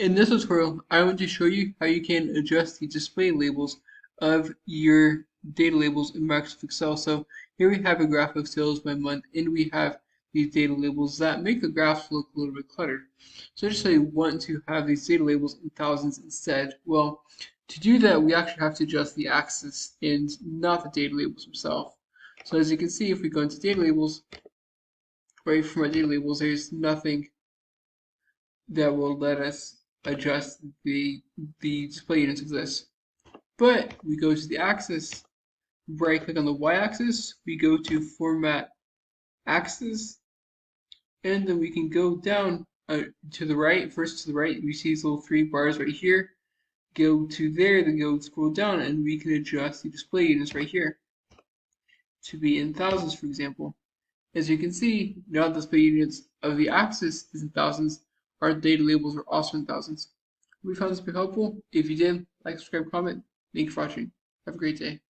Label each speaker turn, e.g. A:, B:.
A: In this tutorial, I want to show you how you can adjust the display labels of your data labels in Microsoft Excel. So here we have a graph of sales by month, and we have these data labels that make the graphs look a little bit cluttered. So I just say want to have these data labels in thousands instead. Well, to do that, we actually have to adjust the axis and not the data labels themselves. So as you can see, if we go into data labels, right from our data labels, there's nothing that will let us adjust the display units of this. But we go to the axis, right click on the y-axis, we go to format axis, and then we can go down to the right. First to the right, we see these little three bars right here. Go to there, then go scroll down, and we can adjust the display units right here to be in thousands, for example. As you can see, now the display units of the axis is in thousands. Our data labels are also in thousands. We found this very helpful. If you did, like, subscribe, comment. Thank you for watching. Have a great day.